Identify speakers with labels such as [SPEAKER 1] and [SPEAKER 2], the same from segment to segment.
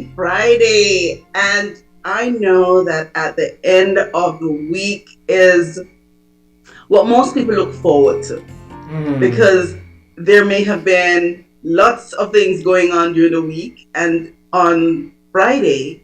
[SPEAKER 1] Happy Friday. And I know that at the end of the week is what most people look forward to because there may have been lots of things going on during the week. And on Friday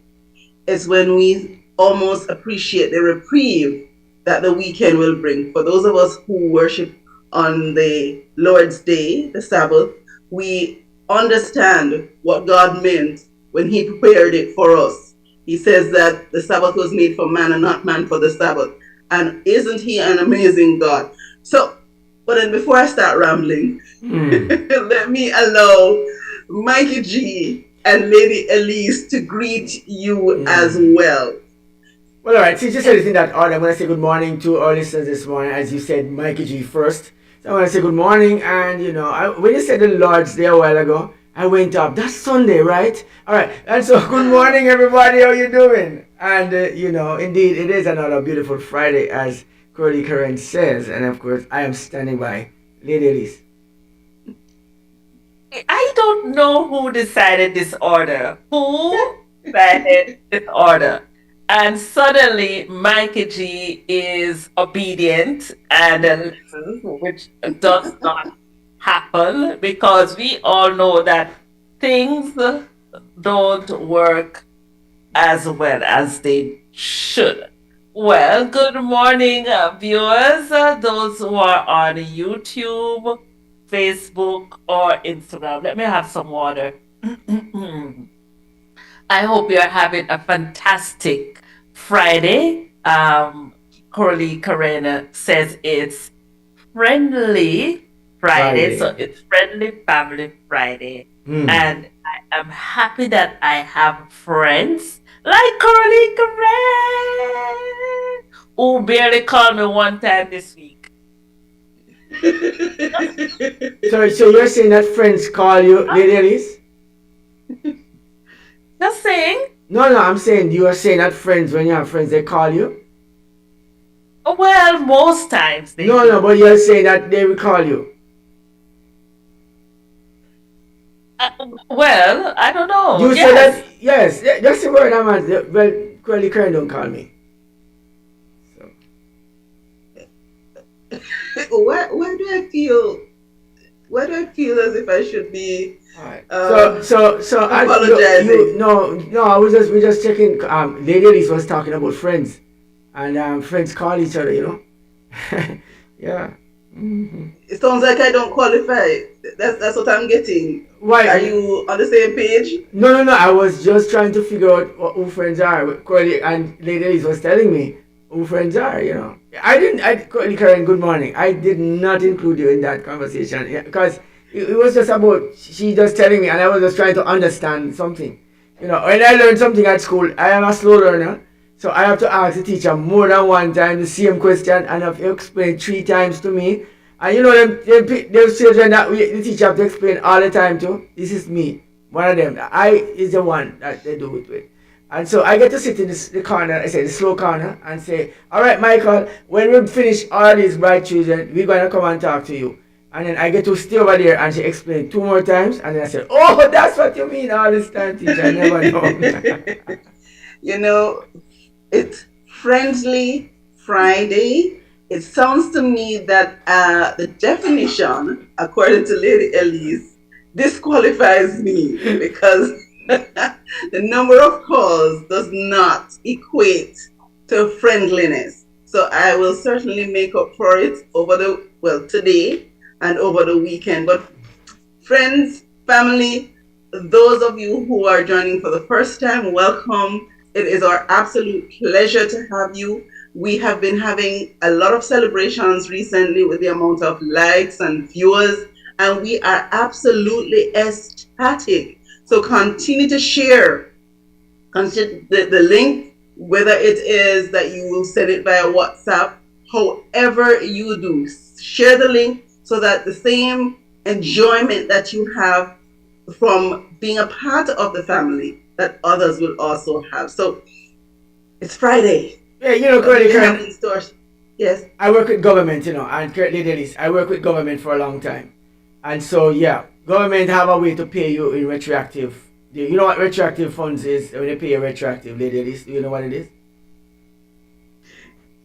[SPEAKER 1] is when we almost appreciate the reprieve that the weekend will bring. For those of us who worship on the Lord's Day, the Sabbath, we understand what God meant when He prepared it for us. He says that the Sabbath was made for man and not man for the Sabbath. And isn't He an amazing God? So, but then before I start rambling, let me allow Mikey G and Lady Elise to greet you as well.
[SPEAKER 2] Well, all right. Since you said it in that order, I'm going to say good morning to our listeners this morning. As you said, Mikey G first. So I want to say good morning. And, when you said the Lord's Day a while ago, I went up. That's Sunday, right? All right. And so, good morning, everybody. How you doing? And, indeed, it is another beautiful Friday, as Curly Current says. And, of course, I am standing by Lady Elise.
[SPEAKER 3] I don't know who decided this order. Who decided this order? And suddenly, Mikey G is obedient and listens, which does not happen because we all know that things don't work as well as they should. Well, good morning, viewers, those who are on YouTube, Facebook, or Instagram. Let me have some water. I hope you're having a fantastic Friday. Corley Karena says it's friendly Friday, so it's friendly family Friday. And I am happy that I have friends like Corley Karen who barely called me one time this week.
[SPEAKER 2] So you're saying that friends call you, Lady Elise?
[SPEAKER 3] Just saying.
[SPEAKER 2] No, I'm saying you are saying that friends, when you have friends, they call you?
[SPEAKER 3] Well, most times they
[SPEAKER 2] No,
[SPEAKER 3] do.
[SPEAKER 2] no, but you're saying that they will call you.
[SPEAKER 3] Well, I don't know.
[SPEAKER 2] You said that, yes, that's the word I'm at. Well, Curly Curran don't call me.
[SPEAKER 1] So. Why do I feel as if I should be
[SPEAKER 2] so
[SPEAKER 1] apologizing?
[SPEAKER 2] we're just checking. Lady Elise was talking about friends, and friends call each other, yeah. Mm-hmm.
[SPEAKER 1] It sounds like I don't qualify. That's what I'm getting.
[SPEAKER 2] Why?
[SPEAKER 1] Are you on the same page?
[SPEAKER 2] No. I was just trying to figure out who friends are. Curly and Lady Elise was telling me who friends are. Curly Karen, good morning. I did not include you in that conversation because it was just about she just telling me, and I was just trying to understand something. When I learned something at school, I am a slow learner. So I have to ask the teacher more than one time the same question, and have to explain 3 times to me. And those children that the teacher have to explain all the time to. This is me, one of them. I is the one that they do it with. And so I get to sit in the corner, the slow corner, and say, all right, Michael, when we finish all these bright children, we're going to come and talk to you. And then I get to stay over there, and she explained 2 more times, and then I said, oh, that's what you mean all this time, teacher. I never know.
[SPEAKER 1] It's Friendly Friday. It sounds to me that the definition, according to Lady Elise, disqualifies me because the number of calls does not equate to friendliness. So I will certainly make up for it today and over the weekend. But friends, family, those of you who are joining for the first time, welcome. It is our absolute pleasure to have you. We have been having a lot of celebrations recently with the amount of likes and viewers, and we are absolutely ecstatic. So continue to share. The link, whether it is that you will send it via WhatsApp, however you do, share the link so that the same enjoyment that you have from being a part of the family, that others will also have. So it's Friday.
[SPEAKER 2] Yeah, Curly Curran.
[SPEAKER 1] Yes.
[SPEAKER 2] I work with government, and Lady Elise, I work with government for a long time. And so, government have a way to pay you in retroactive You know what retroactive funds is when you pay a retroactive, ladies? Do you know what it is?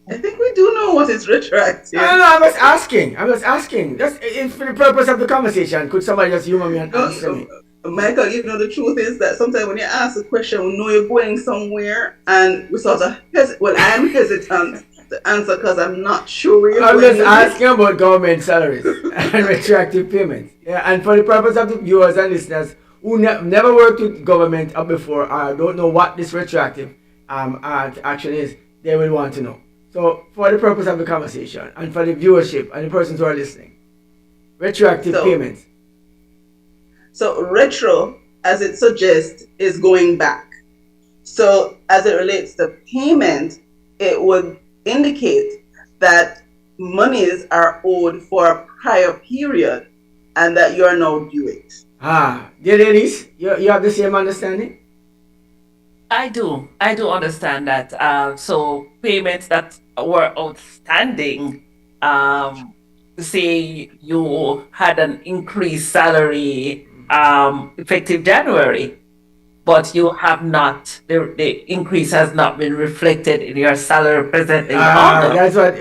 [SPEAKER 1] I think we do know what is
[SPEAKER 2] No, no,
[SPEAKER 1] retroactive.
[SPEAKER 2] no, I'm just asking. I'm just asking. Just for the purpose of the conversation, could somebody just humor me and
[SPEAKER 1] No,
[SPEAKER 2] answer me?
[SPEAKER 1] Michael, the truth is that sometimes when you ask a question, we know you're going somewhere, and we sort of well, I'm hesitant to answer because I'm not sure where you're
[SPEAKER 2] I'm
[SPEAKER 1] going
[SPEAKER 2] just
[SPEAKER 1] with it.
[SPEAKER 2] asking about government salaries and retroactive payments. Yeah, and for the purpose of the viewers and listeners who never worked with government before or don't know what this retroactive action is, they will want to know. So, for the purpose of the conversation and for the viewership and the persons who are listening, retroactive
[SPEAKER 1] So,
[SPEAKER 2] payments.
[SPEAKER 1] retro, as it suggests, is going back. So, as it relates to payment, it would indicate that monies are owed for a prior period and that you are now due it.
[SPEAKER 2] Dear ladies, you have the same understanding?
[SPEAKER 3] I do understand that. So payments that were outstanding, um, say you had an increased salary, effective January, but you have not, the increase has not been reflected in your salary presently in August.
[SPEAKER 2] That's what.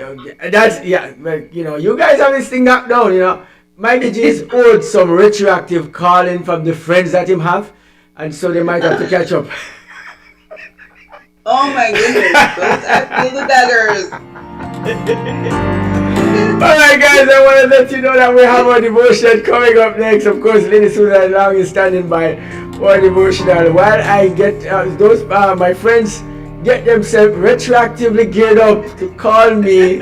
[SPEAKER 2] That's yeah. But you guys have this thing knocked down. Mikey G is owed some retroactive calling from the friends that him have, and so they might have to catch up.
[SPEAKER 1] Oh my goodness, those I feel the daggers.
[SPEAKER 2] Alright, guys, I want to let you know that we have our devotion coming up next. Of course, Lady Susan Long is standing by for our devotional. While I get those, my friends get themselves retroactively geared up to call me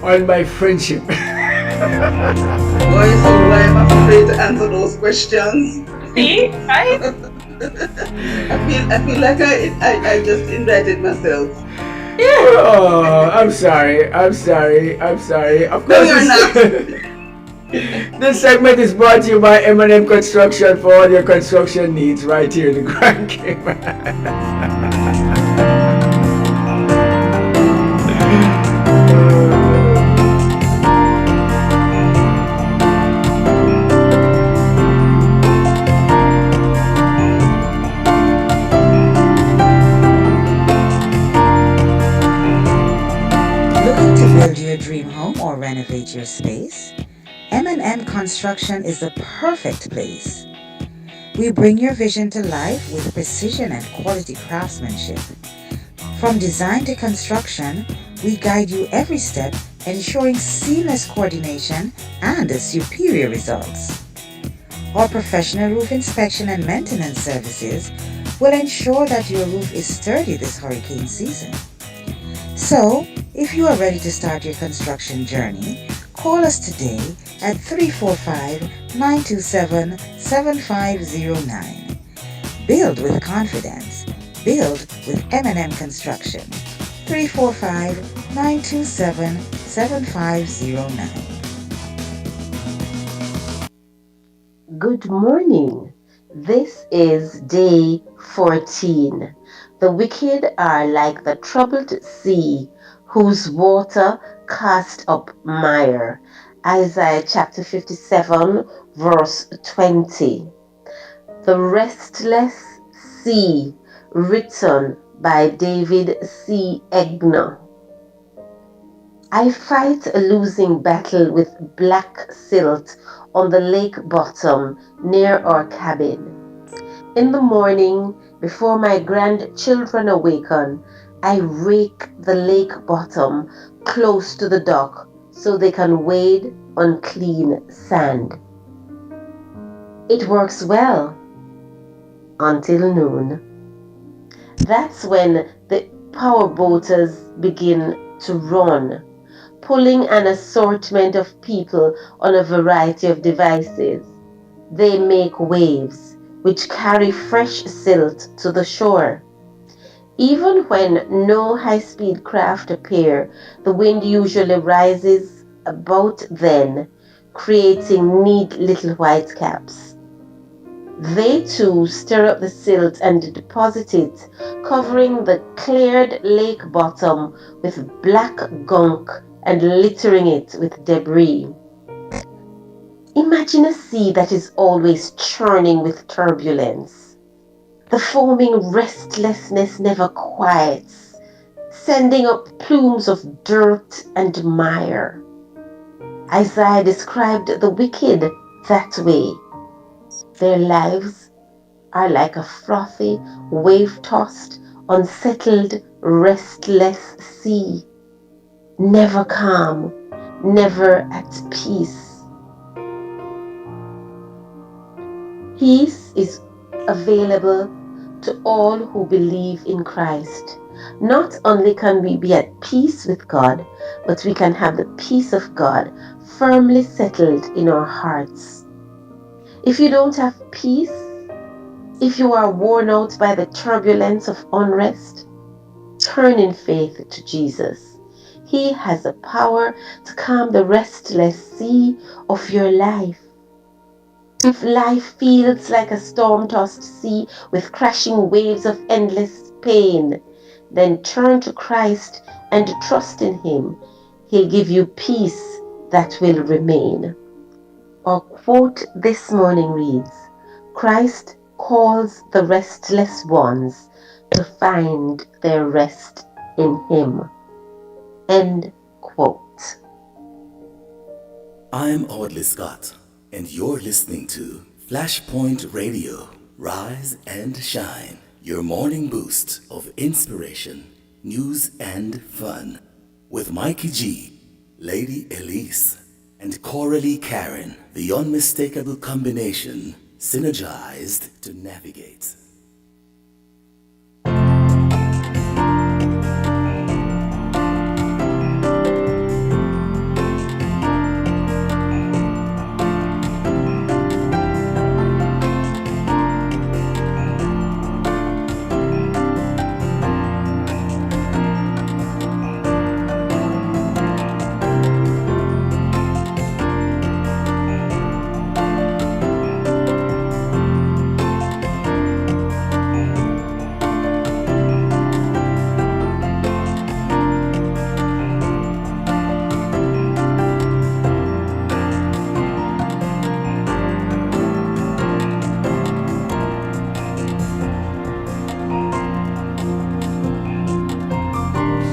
[SPEAKER 2] on my friendship.
[SPEAKER 1] Boy, so I am afraid to answer those questions.
[SPEAKER 3] See, right?
[SPEAKER 1] I feel like I just invited myself.
[SPEAKER 2] Oh, I'm sorry. I'm sorry. I'm sorry. Of
[SPEAKER 1] No,
[SPEAKER 2] course,
[SPEAKER 1] you're not.
[SPEAKER 2] this segment is brought to you by M&M Construction for all your construction needs right here in the Grand Cayman.
[SPEAKER 4] Looking to build your dream home or renovate your space? M&M Construction is the perfect place. We bring your vision to life with precision and quality craftsmanship. From design to construction, we guide you every step, ensuring seamless coordination and superior results. Our professional roof inspection and maintenance services will ensure that your roof is sturdy this hurricane season. So, if you are ready to start your construction journey, call us today at 345-927-7509. Build with confidence. Build with M&M Construction. 345-927-7509.
[SPEAKER 5] Good morning. This is day 14. The wicked are like the troubled sea, whose water cast up mire. Isaiah chapter 57, verse 20. The Restless Sea, written by David C. Egner. I fight a losing battle with black silt on the lake bottom near our cabin. In the morning, before my grandchildren awaken, I rake the lake bottom close to the dock so they can wade on clean sand. It works well until noon. That's when the power boaters begin to run, pulling an assortment of people on a variety of devices. They make waves, which carry fresh silt to the shore. Even when no high-speed craft appear, the wind usually rises about then, creating neat little white caps. They too stir up the silt and deposit it, covering the cleared lake bottom with black gunk and littering it with debris. Imagine a sea that is always churning with turbulence. The foaming restlessness never quiets, sending up plumes of dirt and mire. Isaiah described the wicked that way. Their lives are like a frothy, wave tossed, unsettled, restless sea, never calm, never at peace. Peace is available to all who believe in Christ. Not only can we be at peace with God, but we can have the peace of God firmly settled in our hearts. If you don't have peace, if you are worn out by the turbulence of unrest, turn in faith to Jesus. He has the power to calm the restless sea of your life. If life feels like a storm tossed sea with crashing waves of endless pain, then turn to Christ and trust in Him. He'll give you peace that will remain. Our quote this morning reads, Christ calls the restless ones to find their rest in Him. End quote.
[SPEAKER 6] I'm Audley Scott, and you're listening to Flashpoint Radio. Rise and shine. Your morning boost of inspiration, news, and fun. With Mikey G, Lady Elise, and Coralie Karen, the unmistakable combination, synergized to navigate.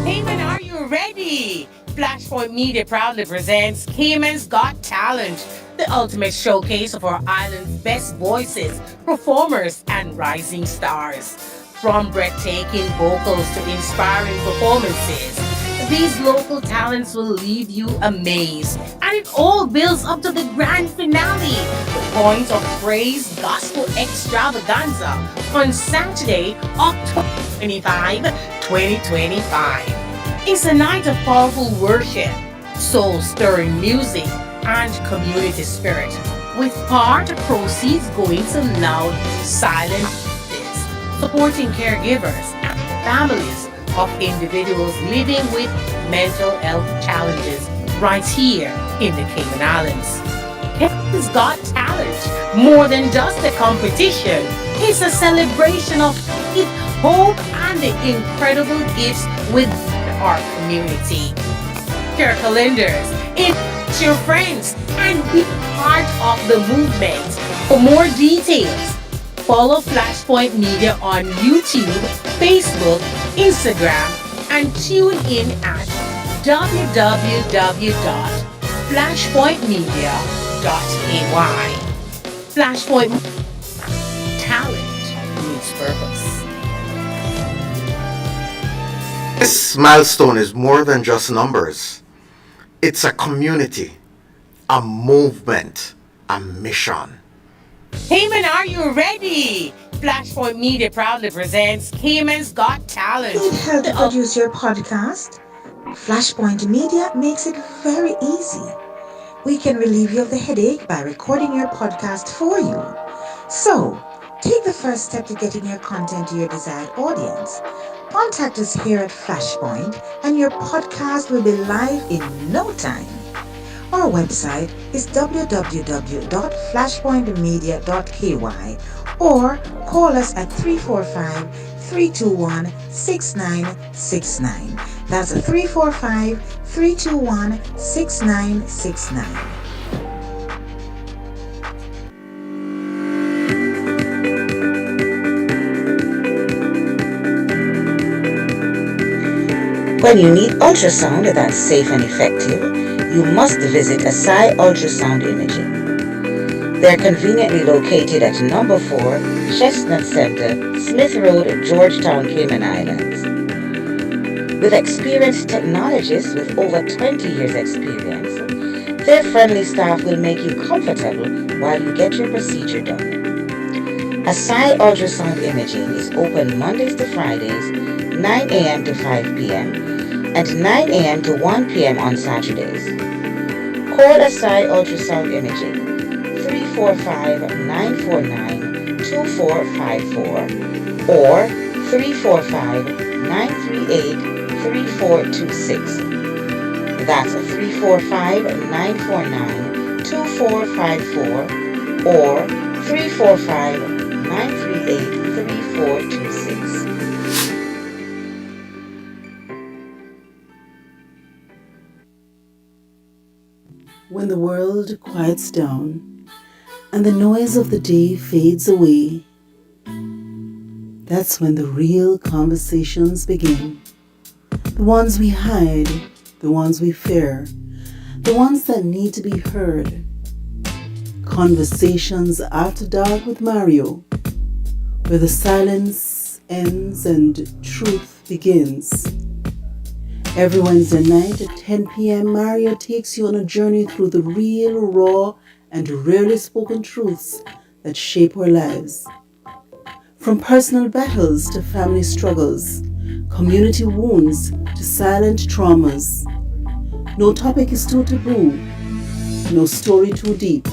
[SPEAKER 7] Cayman, are you ready? Flashpoint Media proudly presents Cayman's Got Talent, the ultimate showcase of our island's best voices, performers, and rising stars. From breathtaking vocals to inspiring performances, these local talents will leave you amazed. And it all builds up to the grand finale, the Point of Praise Gospel Extravaganza on Saturday, October 25, 2025. It's a night of powerful worship, soul stirring music, and community spirit, with part proceeds going to loud, silent causes, supporting caregivers and families of individuals living with mental health challenges right here in the Cayman Islands. Cayman's Got Talent, more than just a competition, it's a celebration of faith, hope, and the incredible gifts within our community. Your calendars, invite your friends, and be part of the movement. For more details, follow Flashpoint Media on YouTube, Facebook, Instagram, and tune in at www.flashpointmedia.ay. Flashpoint Talent meets purpose.
[SPEAKER 8] This milestone is more than just numbers. It's a community, a movement, a mission.
[SPEAKER 7] Cayman, are you ready? Flashpoint Media proudly presents Cayman's Got Talent.
[SPEAKER 4] Need help to produce your podcast? Flashpoint Media makes it very easy. We can relieve you of the headache by recording your podcast for you. So, take the first step to getting your content to your desired audience. Contact us here at Flashpoint and your podcast will be live in no time. Our website is www.flashpointmedia.ky or call us at 345-321-6969. That's 345-321-6969. When you need ultrasound that's safe and effective, you must visit Asai Ultrasound Imaging. They're conveniently located at number 4 Chestnut Center, Smith Road, Georgetown, Cayman Islands. With experienced technologists with over 20 years experience, their friendly staff will make you comfortable while you get your procedure done. Asai Ultrasound Imaging is open Mondays to Fridays, 9 a.m. to 5 p.m. and 9 a.m. to 1 p.m. on Saturdays. Call Asai Ultrasound Imaging 345-949-2454 or 345-938-3426. That's 345-949-2454 or 345-938-3426.
[SPEAKER 9] When the world quiets down and the noise of the day fades away, that's when the real conversations begin. The ones we hide, the ones we fear, the ones that need to be heard. Conversations After Dark with Mario, where the silence ends and truth begins. Every Wednesday night at 10 p.m., Mario takes you on a journey through the real, raw, and rarely spoken truths that shape our lives. From personal battles to family struggles, community wounds to silent traumas. No topic is too taboo, no story too deep.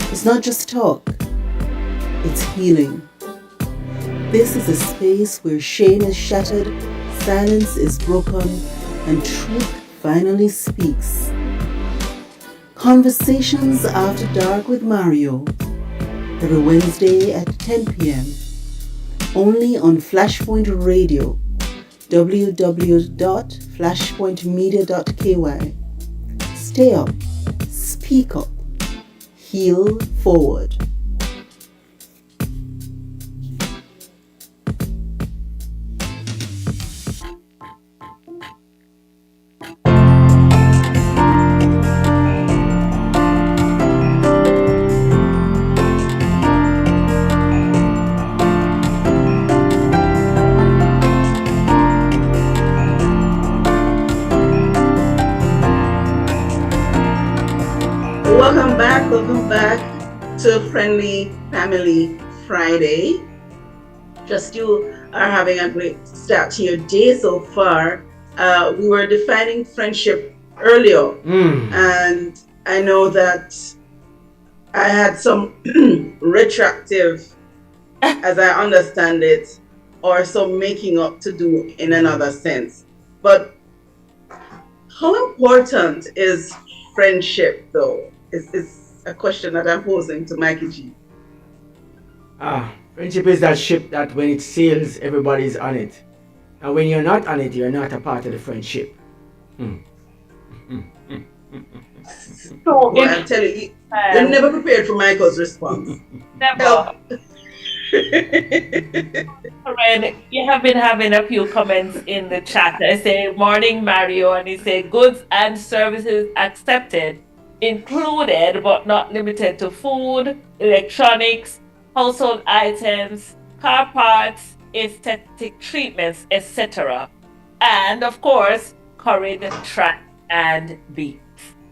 [SPEAKER 9] It's not just talk, it's healing. This is a space where shame is shattered, silence is broken, and truth finally speaks. Conversations After Dark with Mario, every Wednesday at 10 p.m. Only on Flashpoint Radio, www.flashpointmedia.ky. Stay up, speak up, heal forward.
[SPEAKER 1] Welcome back to Friendly Family Friday. Just you are having a great start to your day so far. We were defining friendship earlier, and I know that I had some retroactive, as I understand it, or some making up to do in another sense. But how important is friendship, though? Is a question that I'm posing to Mikey G.
[SPEAKER 2] Friendship is that ship that when it sails, everybody's on it. And when you're not on it, you're not a part of the friendship.
[SPEAKER 3] So
[SPEAKER 1] Boy, I'm telling you, you're never prepared for Michael's response.
[SPEAKER 3] never. Karen, you have been having a few comments in the chat. I say, morning, Mario, and he say, goods and services accepted, included but not limited to food, electronics, household items, car parts, aesthetic treatments, etc. And of course, curried tripe and beans.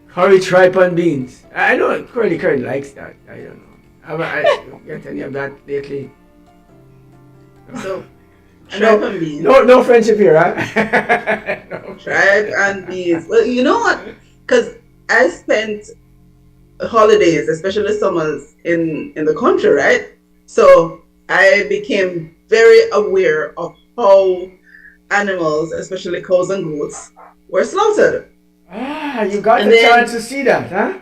[SPEAKER 2] Curry, tripe, and beans. I know Curly likes that. I don't know. Have I get any of that lately?
[SPEAKER 1] So, tripe and beans.
[SPEAKER 2] No friendship here, huh? No.
[SPEAKER 1] Tripe and beans. Well, you know what? Because I spent holidays, especially summers, in the country, right? So I became very aware of how animals, especially cows and goats, were slaughtered.
[SPEAKER 2] You got the chance to see that, huh?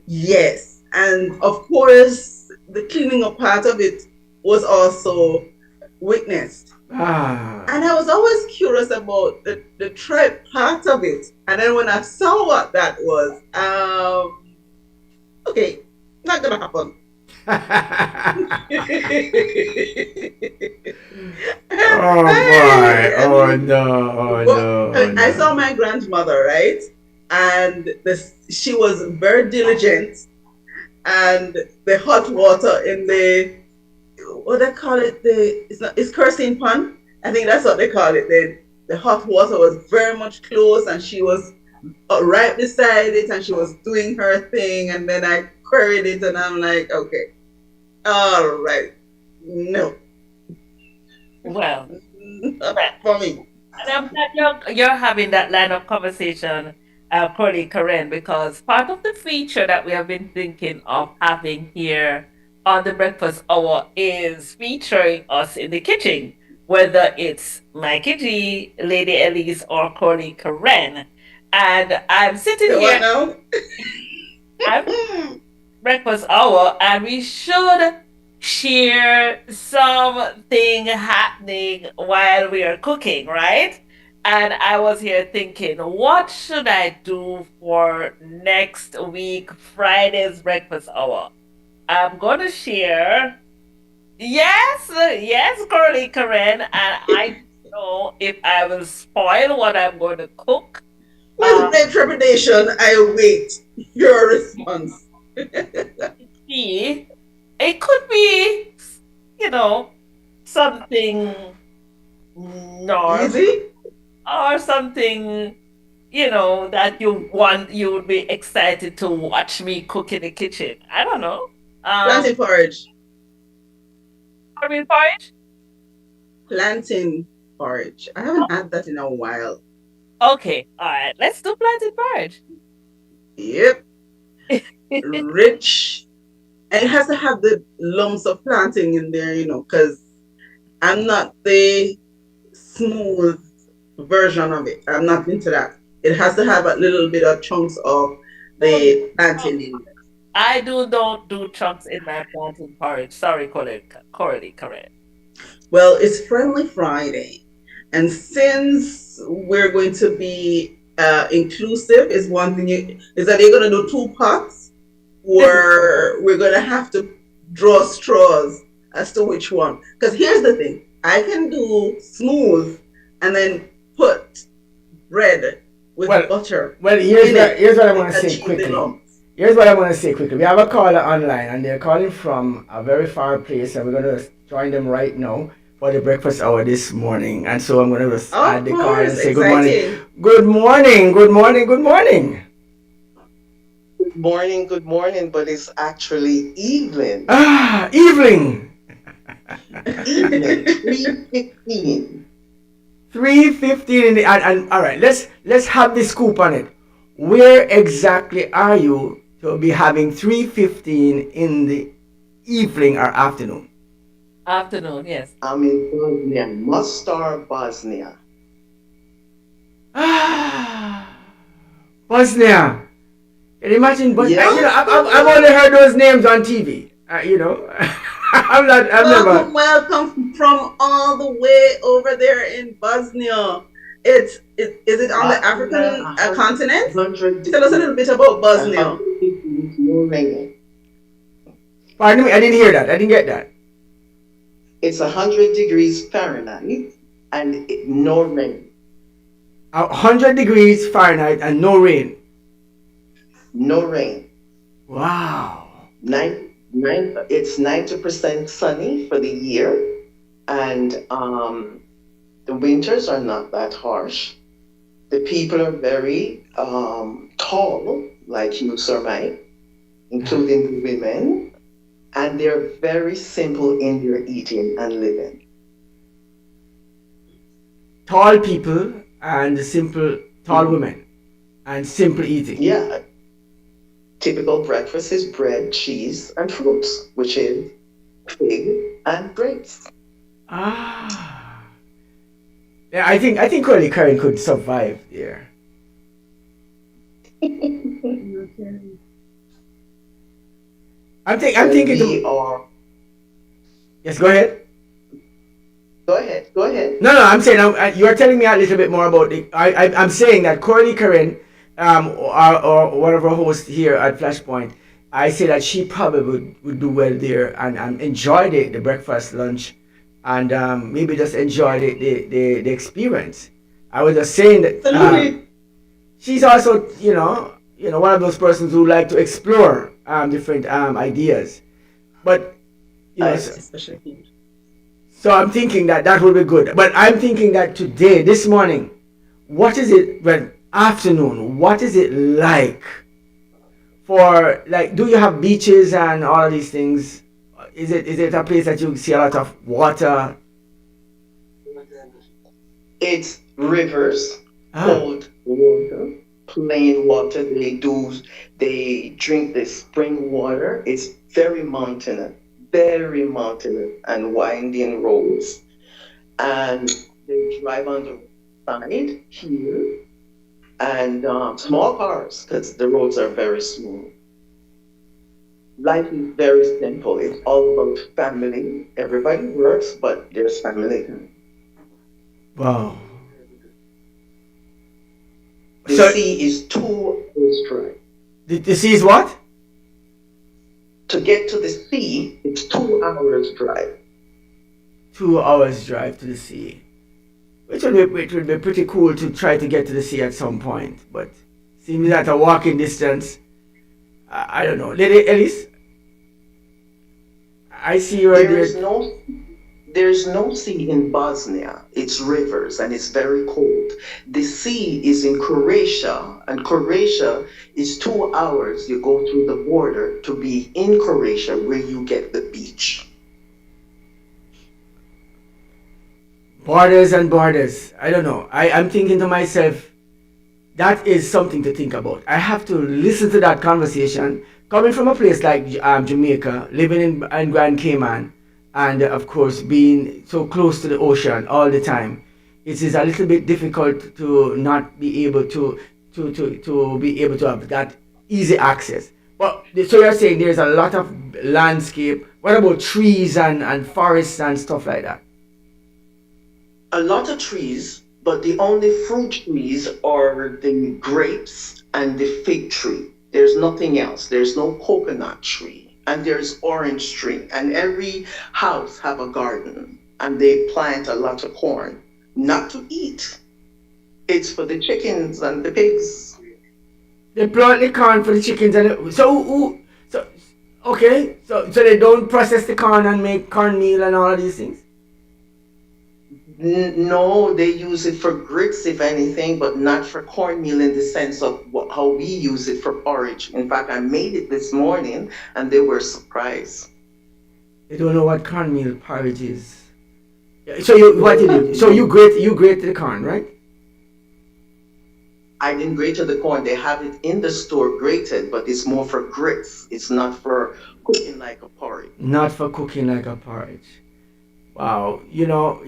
[SPEAKER 1] Yes. And of course, the cleaning up part of it was also witnessed. And I was always curious about the tribe part of it. And then when I saw what that was, okay, not gonna happen.
[SPEAKER 2] Oh boy. Oh no. Oh
[SPEAKER 1] Well,
[SPEAKER 2] no. Oh
[SPEAKER 1] I saw
[SPEAKER 2] no.
[SPEAKER 1] my grandmother, right? And she was very diligent, and the hot water in the, what they call it, it's kerosene pan. I think that's what they call it. The hot water was very much close, and she was right beside it, and she was doing her thing. And then I queried it, and I'm like, okay, all right, no,
[SPEAKER 3] Well,
[SPEAKER 1] not
[SPEAKER 3] well,
[SPEAKER 1] for me.
[SPEAKER 3] and I'm glad you're having that line of conversation, colleague Karen, because part of the feature that we have been thinking of having here on the breakfast hour is featuring us in the kitchen, whether it's Mikey G, Lady Elise, or Corley Karen. And I'm sitting
[SPEAKER 1] So
[SPEAKER 3] here,
[SPEAKER 1] what now?
[SPEAKER 3] I'm breakfast hour, and we should share something happening while we are cooking, right? And I was here thinking, what should I do for next week, Friday's breakfast hour? I'm going to share. Yes, yes, Curly Karen, and I don't know if I will spoil what I'm going to cook.
[SPEAKER 1] With great trepidation, I wait your response.
[SPEAKER 3] See, it could be, you know, something normal
[SPEAKER 1] Easy.
[SPEAKER 3] or something, that you would be excited to watch me cook in the kitchen. I don't know.
[SPEAKER 1] Plantain porridge.
[SPEAKER 3] Cornmeal porridge?
[SPEAKER 1] Plantain porridge. I haven't had that in a while.
[SPEAKER 3] Okay, all right. Let's do plantain porridge.
[SPEAKER 1] Yep. Rich. And it has to have the lumps of plantain in there, because I'm not the smooth version of it. I'm not into that. It has to have a little bit of chunks of
[SPEAKER 3] Don't do
[SPEAKER 1] the plantain
[SPEAKER 3] chunks.
[SPEAKER 1] in there.
[SPEAKER 3] I don't do chunks in my plantain porridge. Sorry, Corley, correct.
[SPEAKER 1] Well, it's Friendly Friday. And since we're going to be inclusive, is one thing is that you're going to do two pots, or we're going to have to draw straws as to which one. Because here's the thing, I can do smooth and then put bread with
[SPEAKER 2] Well,
[SPEAKER 1] butter
[SPEAKER 2] well.
[SPEAKER 1] in it
[SPEAKER 2] Here's what I want
[SPEAKER 1] and
[SPEAKER 2] to say
[SPEAKER 1] achieve the
[SPEAKER 2] quickly.
[SPEAKER 1] lumps.
[SPEAKER 2] Here's what I want to say quickly. We have a caller online, and they're calling from a very far place, and we're going to join them right now for the breakfast hour this morning. And so I'm going to just
[SPEAKER 1] Of
[SPEAKER 2] add the call and
[SPEAKER 1] course,
[SPEAKER 2] say good morning.
[SPEAKER 1] exciting.
[SPEAKER 2] Good morning. Good morning. Good morning.
[SPEAKER 10] Good morning, but it's actually evening.
[SPEAKER 2] Ah, Evelyn.
[SPEAKER 10] Evening, 3:15.
[SPEAKER 2] 3:15 in the and all right. Let's have the scoop on it. Where exactly are you to be having 3:15 in the evening or afternoon?
[SPEAKER 3] Afternoon, yes.
[SPEAKER 10] I'm in Bosnia, Mostar, Bosnia.
[SPEAKER 2] Ah, Bosnia. Can you imagine? But
[SPEAKER 10] Yep.
[SPEAKER 2] I've only heard those names on TV. I'm not. I've never.
[SPEAKER 1] Welcome, welcome from all the way over there in Bosnia. Is it on the
[SPEAKER 10] Bosnia,
[SPEAKER 1] African continent?
[SPEAKER 10] 100
[SPEAKER 1] Tell us a
[SPEAKER 10] degrees,
[SPEAKER 1] little bit about
[SPEAKER 10] a
[SPEAKER 1] Bosnia.
[SPEAKER 10] 100 degrees, no rain.
[SPEAKER 2] Pardon me. I didn't hear that. I didn't get that.
[SPEAKER 10] It's 100 degrees Fahrenheit and no rain.
[SPEAKER 2] 100 degrees Fahrenheit and no rain.
[SPEAKER 10] No rain.
[SPEAKER 2] Wow.
[SPEAKER 10] It's 90% sunny for the year, and the winters are not that harsh. The people are very tall, like you, Sir Mike, including the women, and they're very simple in their eating and living.
[SPEAKER 2] Tall people and simple tall
[SPEAKER 10] Mhm.
[SPEAKER 2] women and simple eating.
[SPEAKER 10] Yeah, typical breakfast is bread, cheese, and fruits, which is fig and grapes.
[SPEAKER 2] Ah. Yeah, I think only Karen could survive there. I'm
[SPEAKER 10] Well,
[SPEAKER 2] thinking
[SPEAKER 10] we
[SPEAKER 2] to
[SPEAKER 10] are.
[SPEAKER 2] yes. Go ahead.
[SPEAKER 10] Go ahead. Go ahead.
[SPEAKER 2] No, I'm saying you are telling me a little bit more about the. I'm saying that Corey Karen, or whatever host here at Flashpoint, I say that she probably would do well there and enjoy the breakfast, lunch, and maybe just enjoy the experience. I was just saying that
[SPEAKER 1] Absolutely.
[SPEAKER 2] she's also, one of those persons who like to explore different ideas. But,
[SPEAKER 1] Yes, especially.
[SPEAKER 2] so I'm thinking that that would be good. But I'm thinking that today, this morning, what is it, well, afternoon, what is it like for, like, do you have beaches and all of these things? Is it a place that you see a lot of water?
[SPEAKER 10] It's rivers,
[SPEAKER 2] Ah,
[SPEAKER 10] cold water, plain water. They drink the spring water. It's very mountainous and winding roads. And they drive on the side here and small cars because the roads are very smooth. Life is very simple. It's all about family. Everybody works, but there's family time.
[SPEAKER 2] wow.
[SPEAKER 10] The
[SPEAKER 2] So
[SPEAKER 10] sea is 2 hours drive.
[SPEAKER 2] the sea is what?
[SPEAKER 10] To get to the sea, it's 2 hours drive.
[SPEAKER 2] 2 hours drive to the sea. Which would be pretty cool to try to get to the sea at some point. But seems that a walking distance. I don't know. Lady Ellis, I see you right
[SPEAKER 10] There
[SPEAKER 2] there.
[SPEAKER 10] is no there's no sea in Bosnia. It's rivers and it's very cold. The sea is in Croatia, and Croatia is 2 hours. You go through the border to be in Croatia where you get the beach.
[SPEAKER 2] Borders and borders. I don't know. I'm thinking to myself, that is something to think about. I have to listen to that conversation coming from a place like Jamaica, living in Grand Cayman, and of course being so close to the ocean all the time. It is a little bit difficult to not be able to be able to have that easy access. But so you're saying there's a lot of landscape. What about trees and forests and stuff like that?
[SPEAKER 10] A lot of trees, but the only fruit trees are the grapes and the fig tree. There's nothing else. There's no coconut tree. And there's orange tree. And every house have a garden. And they plant a lot of corn. Not to eat. It's for the chickens and the pigs.
[SPEAKER 2] They plant the corn for the chickens so okay, so they don't process the corn and make cornmeal and all of these things.
[SPEAKER 10] No, they use it for grits, if anything, but not for cornmeal in the sense of how we use it for porridge. In fact, I made it this morning and they were surprised.
[SPEAKER 2] They don't know what cornmeal porridge is. Yeah, so you what did you? So you grate the corn, right?
[SPEAKER 10] I didn't grate the corn. They have it in the store grated, but it's more for grits. It's not for cooking like a porridge.
[SPEAKER 2] Not for cooking like a porridge. Wow, you know,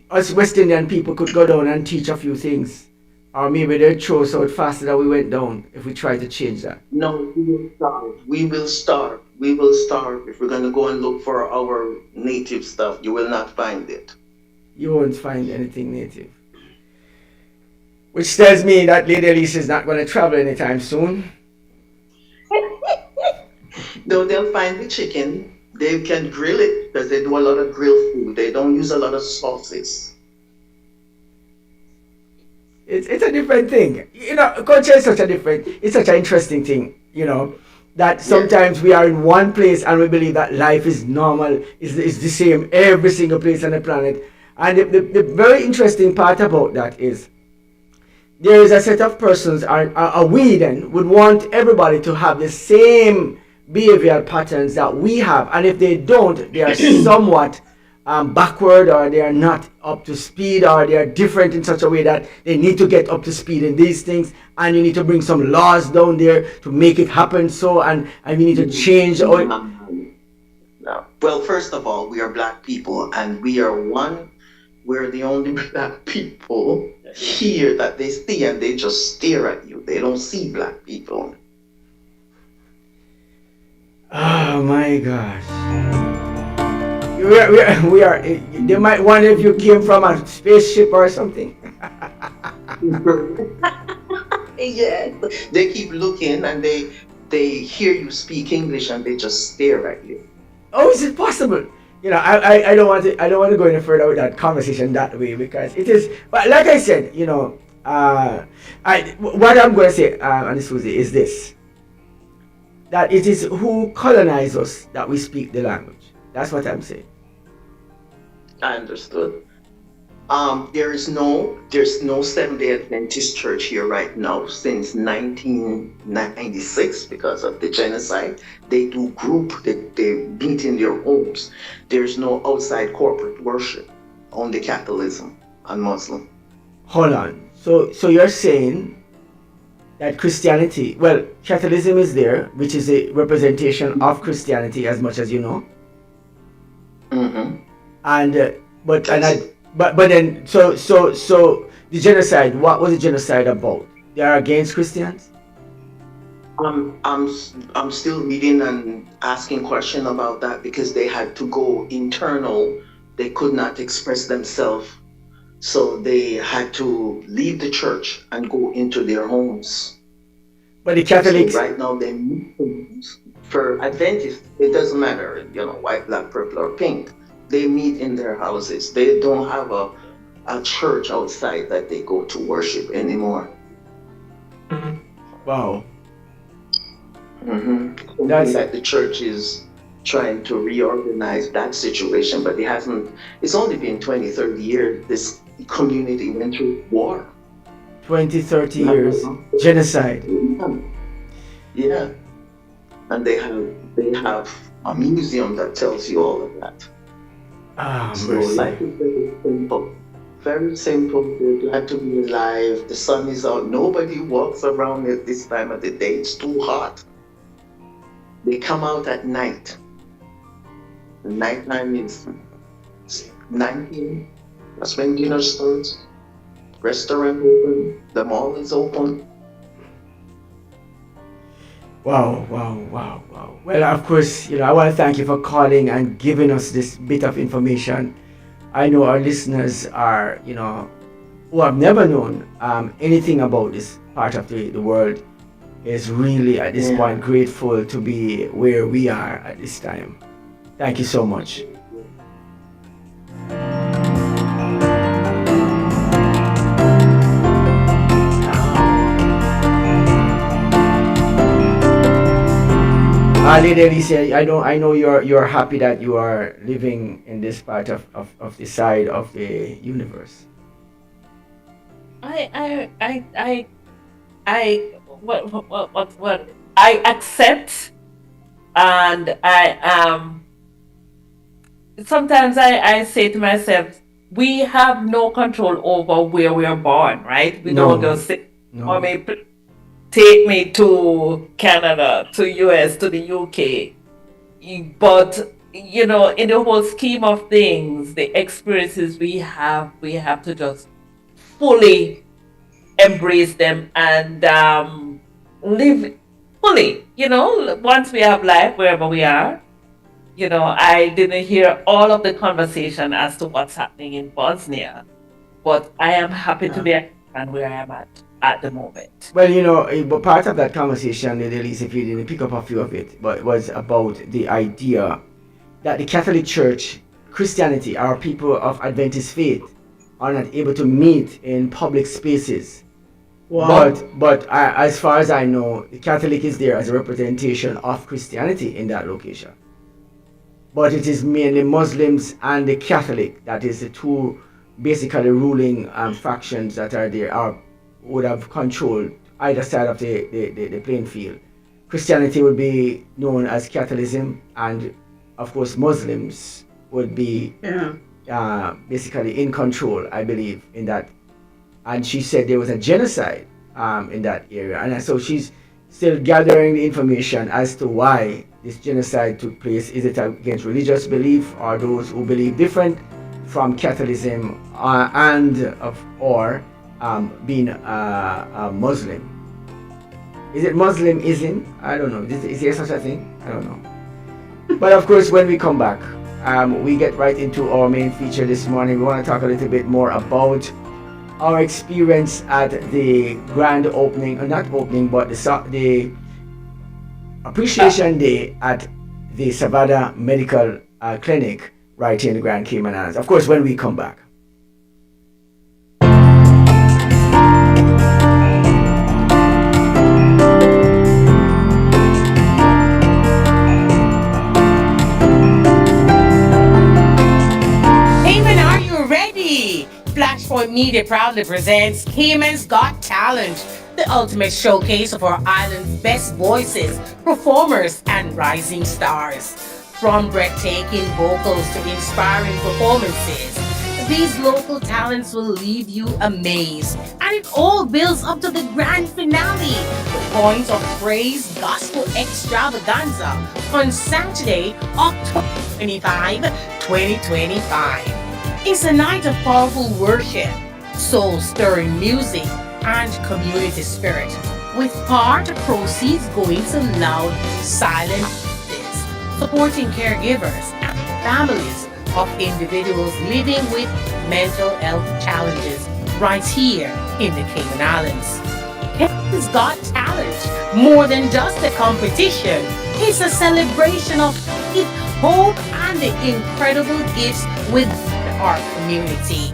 [SPEAKER 2] us West Indian people could go down and teach a few things, or maybe they'd throw us out faster than we went down if we try to change that.
[SPEAKER 10] No, we will starve. We will starve. We will starve. If we're going to go and look for our native stuff, you will not find it.
[SPEAKER 2] You won't find anything native. Which tells me that Lady Elise is not going to travel anytime soon.
[SPEAKER 10] Though they'll find the chicken, they can grill it because they do a lot of grilled food. They don't use a lot of sauces.
[SPEAKER 2] It's a different thing. Culture is it's such an interesting thing, that
[SPEAKER 10] Yes.
[SPEAKER 2] sometimes we are in one place and we believe that life is normal, is the same every single place on the planet. And the very interesting part about that is there is a set of persons, are we then would want everybody to have the same behavioral patterns that we have, and if they don't, they are somewhat backward, or they are not up to speed, or they are different in such a way that they need to get up to speed in these things, and you need to bring some laws down there to make it happen. So and we need to change. Or
[SPEAKER 10] No. Well, first of all, we are black people, and we're the only black people here that they see, and they just stare at you. They don't see black people.
[SPEAKER 2] oh my gosh. We are. They might wonder if you came from a spaceship or something.
[SPEAKER 10] Yes. They keep looking and they hear you speak English and they just stare at you.
[SPEAKER 2] Oh, is it possible? I don't want to go any further with that conversation that way because it is. But like I said, what I'm going to say, and Susie, is this: that it is who colonized us that we speak the language. That's what I'm saying.
[SPEAKER 10] I understood. There's no Seventh Day Adventist church here right now since 1996 because of the genocide. They do they meet in their homes. There's no outside corporate worship, only Catholicism and Muslim.
[SPEAKER 2] Hold on. So you're saying that Christianity, well, Catholicism is there, which is a representation of Christianity as much as you know.
[SPEAKER 10] Mm-hmm.
[SPEAKER 2] And but then so the genocide. What was the genocide about? They are against Christians.
[SPEAKER 10] I'm still reading and asking questions about that because they had to go internal. They could not express themselves, so they had to leave the church and go into their homes.
[SPEAKER 2] But the
[SPEAKER 10] So
[SPEAKER 2] Catholics,
[SPEAKER 10] right now they meet for Adventists. It doesn't matter, white, black, purple, or pink. They meet in their houses. They don't have a church outside that they go to worship anymore.
[SPEAKER 2] wow,
[SPEAKER 10] Something
[SPEAKER 2] that's
[SPEAKER 10] that the church is trying to reorganize that situation, but it hasn't. It's only been 20, 30 years. This community went through war.
[SPEAKER 2] 20, 30 years genocide.
[SPEAKER 10] Yeah, and they have a museum that tells you all of that.
[SPEAKER 2] Ah,
[SPEAKER 10] So
[SPEAKER 2] mercy.
[SPEAKER 10] life is very simple. Very simple. They're glad to be alive. The sun is out. Nobody walks around at this time of the day. It's too hot. They come out at night. The nighttime is 19. That's when dinner starts. Restaurant open. The mall is open.
[SPEAKER 2] Wow, wow, wow, wow. Well, of course, I want to thank you for calling and giving us this bit of information. I know our listeners are, who have never known anything about this part of the world, is really at this
[SPEAKER 10] Yeah.
[SPEAKER 2] point grateful to be where we are at this time. Thank you so much. Lady Alicia, I know you're happy that you are living in this part of the side of the universe.
[SPEAKER 3] I, I, I, I, what? I accept, and I sometimes I say to myself, we have no control over where we are born, right? We don't
[SPEAKER 2] No,
[SPEAKER 3] just say, or
[SPEAKER 2] no.
[SPEAKER 3] may take me to Canada, to US, to the UK. But in the whole scheme of things, the experiences we have to just fully embrace them and live fully. Once we have life wherever we are. I didn't hear all of the conversation as to what's happening in Bosnia, but I am happy to
[SPEAKER 2] Uh,
[SPEAKER 3] be and where I am at the moment.
[SPEAKER 2] well, but part of that conversation, at least if you didn't pick up a few of it, but it was about the idea that the Catholic Church, Christianity, our people of Adventist faith, are not able to meet in public spaces.
[SPEAKER 1] Wow.
[SPEAKER 2] But as far as I know, the Catholic is there as a representation of Christianity in that location. But it is mainly Muslims and the Catholic that is the two basically ruling factions that are there or would have controlled either side of the playing field. Christianity would be known as Catholicism, and of course Muslims would be
[SPEAKER 1] Yeah.
[SPEAKER 2] basically in control, I believe, in that. And she said there was a genocide in that area, and so she's still gathering the information as to why this genocide took place. Is it against religious belief or those who believe different from Catholicism or being a Muslim? Is it Muslimism? I don't know. Is there such a thing? I don't know. But of course, when we come back, we get right into our main feature this morning. We want to talk a little bit more about our experience at the grand opening, or not opening, but the Appreciation Day at the Savannah Medical Clinic right here in the Grand Cayman Islands. Of course, when we come back.
[SPEAKER 7] Cayman, are you ready? Flashpoint Media proudly presents Cayman's Got Talent, the ultimate showcase of our island's best voices, performers, and rising stars. From breathtaking vocals to inspiring performances, these local talents will leave you amazed. And it all builds up to the grand finale, the Points of Praise Gospel Extravaganza on Saturday, October 25, 2025. It's a night of powerful worship, soul stirring music, and community spirit, with part of proceeds going to loud, silent causes, supporting caregivers and families of individuals living with mental health challenges right here in the Cayman Islands. Cayman's Got Talent, more than just a competition, it's a celebration of faith, hope, and the incredible gifts within our community.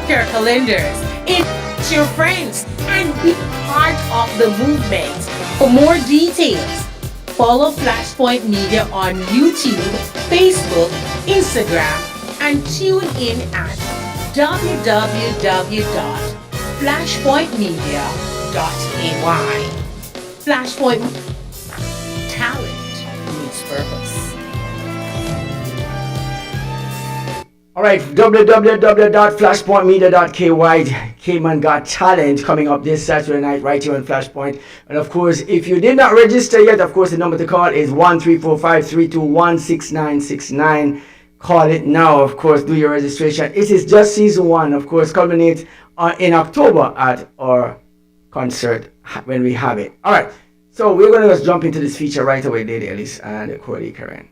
[SPEAKER 7] Your calendars, invite your friends, and be part of the movement. For more details, follow Flashpoint Media on YouTube, Facebook, Instagram, and tune in at www.flashpointmedia.ay. Flashpoint Talent meets purpose.
[SPEAKER 2] All right, www.flashpointmedia.ky. Cayman Got Talent coming up this Saturday night right here on Flashpoint. And of course, if you did not register yet, of course, the number to call is 1-345-321-6969. Call it now, of course, do your registration. It is just season one, of course, culminate in October at our concert when we have it. All right, so we're going to just jump into this feature right away, Lady Ellis and Corey Karen.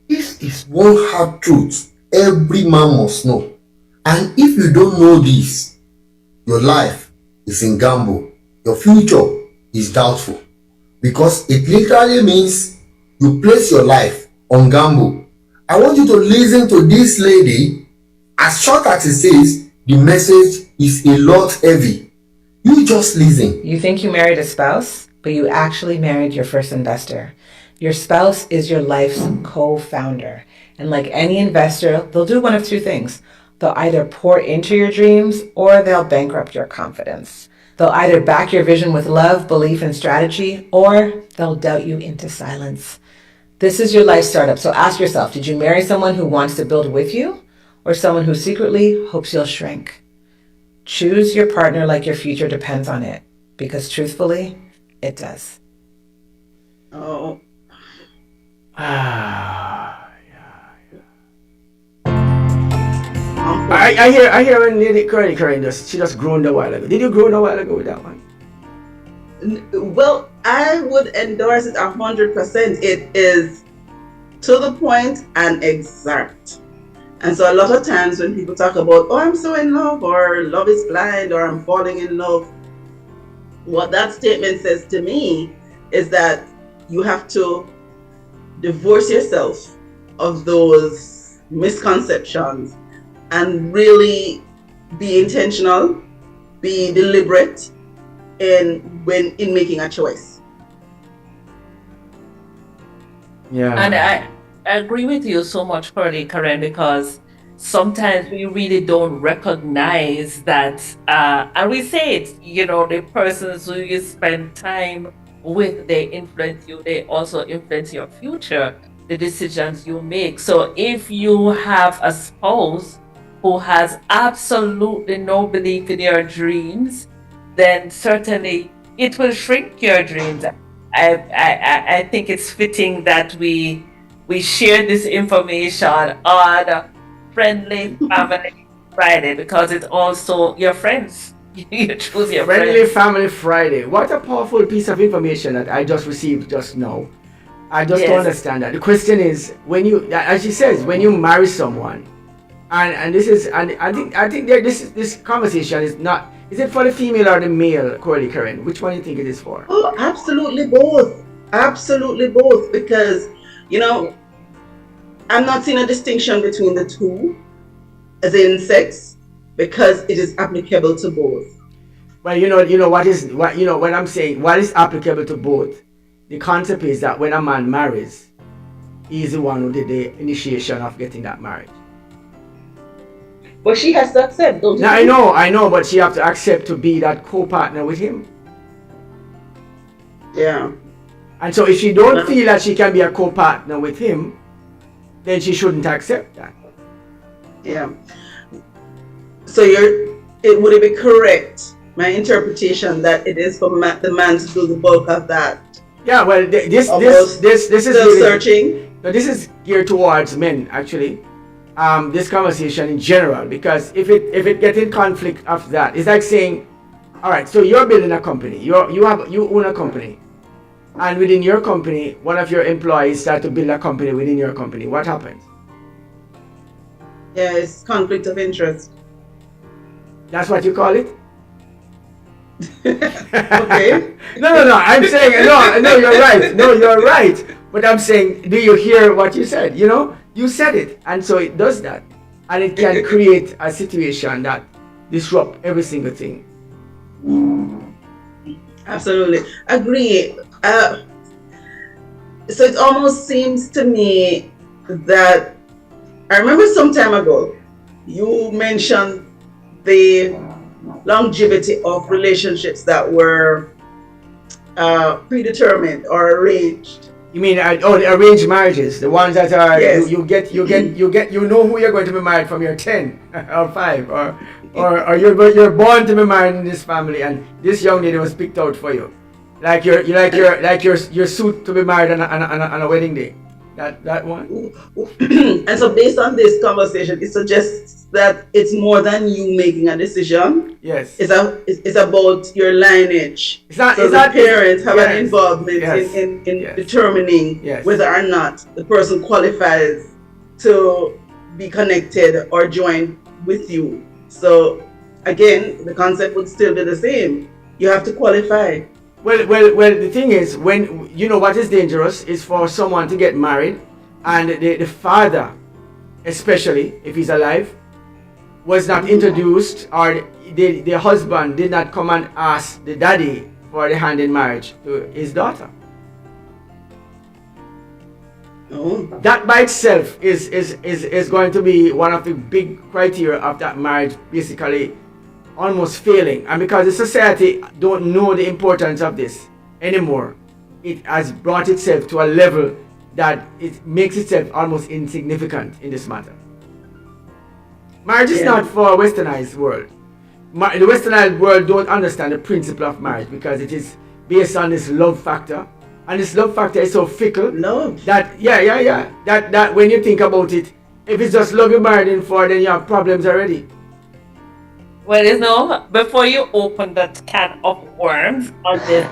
[SPEAKER 11] This is one hard truth every man must know. And if you don't know this, your life is in gamble. Your future is doubtful. Because it literally means you place your life on gamble. I want you to listen to this lady. As short as it says, the message is a lot heavy. You just listen.
[SPEAKER 12] You think you married a spouse, but you actually married your first investor. Your spouse is your life's co-founder. And like any investor, they'll do one of two things. They'll either pour into your dreams or they'll bankrupt your confidence. They'll either back your vision with love, belief, and strategy, or they'll doubt you into silence. This is your life startup, so ask yourself, did you marry someone who wants to build with you or someone who secretly hopes you'll shrink? Choose your partner like your future depends on it, because truthfully, it does.
[SPEAKER 1] Oh.
[SPEAKER 2] I hear when Lady Curly she just groaned a while ago. Did you groan a while ago with that one?
[SPEAKER 1] Well, I would endorse it 100%. It is to the point and exact. And so a lot of times when people talk about, oh, I'm so in love, or love is blind, or I'm falling in love, what that statement says to me is that you have to divorce yourself of those misconceptions and really be intentional, be deliberate in making a choice.
[SPEAKER 3] Yeah. And I agree with you so much, Karen, because sometimes we really don't recognize that, and we say it, the persons who you spend time with, they influence you, they also influence your future, the decisions you make. So if you have a spouse who has absolutely no belief in your dreams, then certainly it will shrink your dreams. I think it's fitting that we share this information on Friendly Family Friday, because it's also your friends. You choose your
[SPEAKER 2] Friendly
[SPEAKER 3] friends.
[SPEAKER 2] Family Friday. What a powerful piece of information that I just received just now. I just don't understand that. The question is, when you, as she says, when you marry someone, and this is, and I think that this conversation is not. Is it for the female or the male, Corey Karen? Which one do you think it is for?
[SPEAKER 1] Oh, absolutely both. Absolutely both, because you
[SPEAKER 5] Yeah.
[SPEAKER 1] know I'm not seeing a distinction between the two, as in sex, because it is applicable to both.
[SPEAKER 2] Well, what I'm saying. What is applicable to both? The concept is that when a man marries, he's the one who did the initiation of getting that marriage.
[SPEAKER 1] But she has to accept, don't you
[SPEAKER 2] Now
[SPEAKER 1] think?
[SPEAKER 2] I know, but she have to accept to be that co-partner with him.
[SPEAKER 1] Yeah.
[SPEAKER 2] And so if she don't
[SPEAKER 1] Well,
[SPEAKER 2] feel that she can be a co-partner with him, then she shouldn't accept that.
[SPEAKER 1] yeah. So would it be correct, my interpretation, that it is for the man to do the bulk of that,
[SPEAKER 2] Yeah, well,
[SPEAKER 1] about
[SPEAKER 2] this is
[SPEAKER 1] self
[SPEAKER 2] really
[SPEAKER 1] searching?
[SPEAKER 2] no, this is geared towards men actually. This conversation in general, because if it get in conflict of that, it's like saying, all right, so you're building a company, you own a company, and within your company, one of your employees start to build a company within your company. What happens?
[SPEAKER 1] Yeah, it's conflict of interest.
[SPEAKER 2] That's what you call it?
[SPEAKER 1] Okay.
[SPEAKER 2] No. I'm saying no. You're right. No, you're right. But I'm saying, do you hear what you said? You said it, and so it does that, and it can create a situation that disrupt every single thing.
[SPEAKER 1] Absolutely. Agree. So it almost seems to me that I remember some time ago you mentioned the longevity of relationships that were predetermined or arranged.
[SPEAKER 2] You mean the arranged marriages, the ones that are
[SPEAKER 1] Yes.
[SPEAKER 2] you know who you're going to be married from your 10 or 5 or you're born to be married in this family, and this young lady was picked out for you, like your suit to be married on a wedding day. That one.
[SPEAKER 1] And so based on this conversation, it suggests that it's more than you making a decision.
[SPEAKER 2] Yes.
[SPEAKER 1] It's about your lineage.
[SPEAKER 2] It's not.
[SPEAKER 1] So
[SPEAKER 2] It's
[SPEAKER 1] the
[SPEAKER 2] not.
[SPEAKER 1] parents have an
[SPEAKER 2] Yes.
[SPEAKER 1] involvement
[SPEAKER 2] Yes.
[SPEAKER 1] in
[SPEAKER 2] Yes.
[SPEAKER 1] determining
[SPEAKER 2] Yes.
[SPEAKER 1] whether or not the person qualifies to be connected or joined with you. So again, the concept would still be the same. You have to qualify.
[SPEAKER 2] Well. The thing is, when what is dangerous is for someone to get married, and the father, especially if he's alive, was not introduced, or the husband did not come and ask the daddy for the hand in marriage to his daughter.
[SPEAKER 1] Oh.
[SPEAKER 2] That by itself is going to be one of the big criteria of that marriage basically almost failing. And because the society don't know the importance of this anymore, it has brought itself to a level that it makes itself almost insignificant in this matter. Marriage is not for a westernized world. The westernized world don't understand the principle of marriage because it is based on this love factor, and this love factor is so fickle.
[SPEAKER 1] Love.
[SPEAKER 2] That that when you think about it, if it's just love you're married in for, then you have problems already.
[SPEAKER 3] Well, before you open that can of worms on this